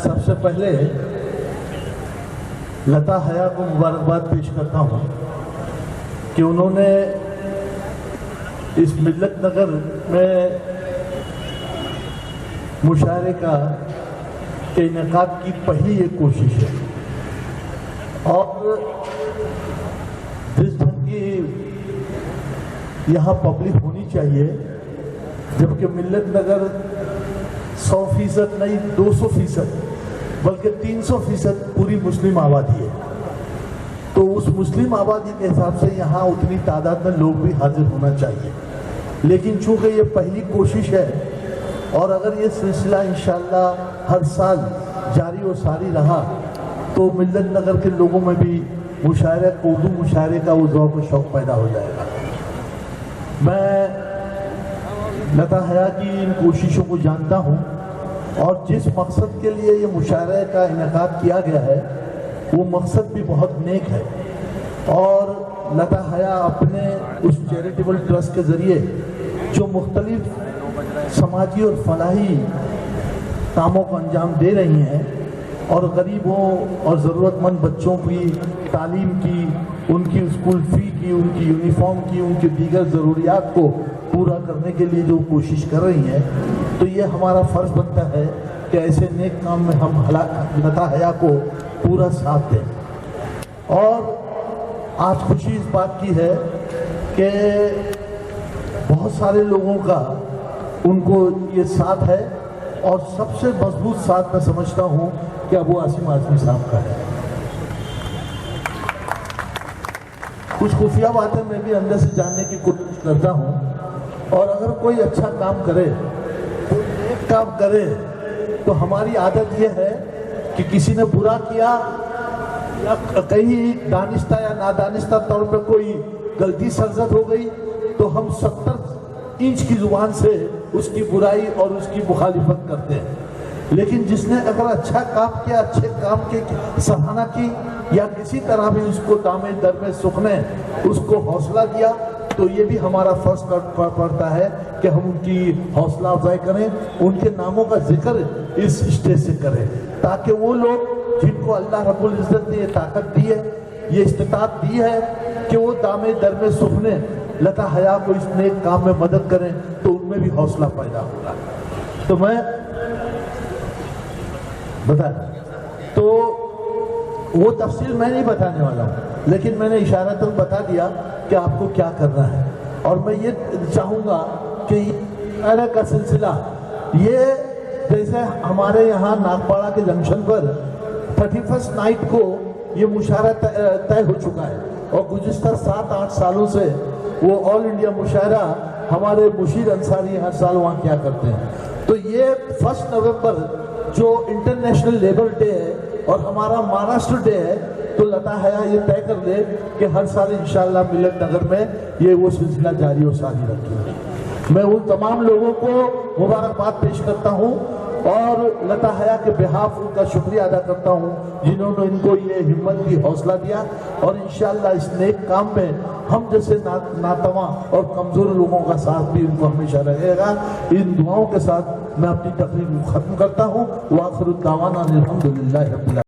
سب سے پہلے لتا حیا کو مبارکباد پیش کرتا ہوں کہ انہوں نے اس ملت نگر میں مشاعرے کا انعقاد کی پہلی ایک کوشش ہے، اور جس ڈھنگ کی یہاں پبلک ہونی چاہیے، جبکہ ملت نگر 100% نہیں 200% بلکہ 300% پوری مسلم آبادی ہے، تو اس مسلم آبادی کے حساب سے یہاں اتنی تعداد میں لوگ بھی حاضر ہونا چاہیے، لیکن چونکہ یہ پہلی کوشش ہے اور اگر یہ سلسلہ انشاءاللہ ہر سال جاری و ساری رہا تو ملت نگر کے لوگوں میں بھی مشاعرے اردو مشاعرے کا وہ ذوق و شوق پیدا ہو جائے گا۔ میں لتا حیا کی ان کوششوں کو جانتا ہوں، اور جس مقصد کے لیے یہ مشاعرے کا انعقاد کیا گیا ہے وہ مقصد بھی بہت نیک ہے، اور لتا حیا اپنے اس چیریٹیبل ٹرسٹ کے ذریعے جو مختلف سماجی اور فلاحی کاموں کو انجام دے رہی ہیں، اور غریبوں اور ضرورت مند بچوں کی تعلیم کی، ان کی اسکول فی کی، ان کی یونیفارم کی، ان کی دیگر ضروریات کو پورا کرنے کے لیے جو کوشش کر رہی ہیں، تو یہ ہمارا فرض بنتا ہے کہ ایسے نیک کام میں ہم لتا حیا کو پورا ساتھ دیں۔ اور آج خوشی اس بات کی ہے کہ بہت سارے لوگوں کا ان کو یہ ساتھ ہے، اور سب سے مضبوط ساتھ میں سمجھتا ہوں کہ ابو عاصم اعظمی صاحب کا ہے۔ کچھ خفیہ باتیں میں بھی اندر سے جاننے کی کوشش کرتا ہوں، اور اگر کوئی اچھا کام کرے، کوئی نیک کام کرے، تو ہماری عادت یہ ہے کہ کسی نے برا کیا یا کہیں دانستہ یا نادانستہ طور پہ کوئی غلطی سرزد ہو گئی تو ہم 70 انچ کی زبان سے اس کی برائی اور اس کی مخالفت کرتے ہیں، لیکن جس نے اگر اچھا کام کیا، اچھے کام کی سراہنا کی، یا کسی طرح بھی اس کو دامے در میں سکھ نے اس کو حوصلہ دیا، تو یہ بھی ہمارا فرض پڑتا ہے کہ ہم ان کی حوصلہ افزائی کریں، ان کے ناموں کا ذکر اس اسٹیج سے کریں، تاکہ وہ لوگ جن کو اللہ رب العزت نے یہ طاقت دی ہے، یہ استطاعت دی ہے کہ وہ دامے در میں سکھ نے لتا حیا کو اس نیک کام میں مدد کریں، تو ان میں بھی حوصلہ پیدا ہوگا۔ تو میں تو وہ تفصیل میں نہیں بتانے والا ہوں، لیکن میں نے اشارتاً بتا دیا کہ آپ کو کیا کرنا ہے، اور میں یہ چاہوں گا کہ یہ کا سلسلہ یہ جیسے ہمارے یہاں ناگپاڑا کے جنکشن پر 31 نائٹ کو یہ مشاعرہ طے ہو چکا ہے، اور گزشتہ 7-8 سالوں سے وہ آل انڈیا مشاعرہ ہمارے مشیر انصاری ہر سال وہاں کیا کرتے ہیں، تو یہ 1 نومبر جو انٹرنیشنل لیبر ڈے ہے اور ہمارا مہاراشٹر ڈے ہے، تو لتا حیا یہ طے کر لے کہ ہر سال انشاءاللہ ملت نگر میں یہ وہ سلسلہ جاری و ساری رکھے گی۔ میں ان تمام لوگوں کو مبارکباد پیش کرتا ہوں، اور لتا حیا کے بہاف ان کا شکریہ ادا کرتا ہوں جنہوں نے ان کو یہ ہمت بھی حوصلہ دیا، اور انشاءاللہ اس نیک کام میں ہم جیسے ناتواں اور کمزور لوگوں کا ساتھ بھی ان کو ہمیشہ رہے گا۔ ان دعاؤں کے ساتھ میں اپنی تقریر ختم کرتا ہوں۔ وآخر الدعوانا الحمدللہ رب العالمین۔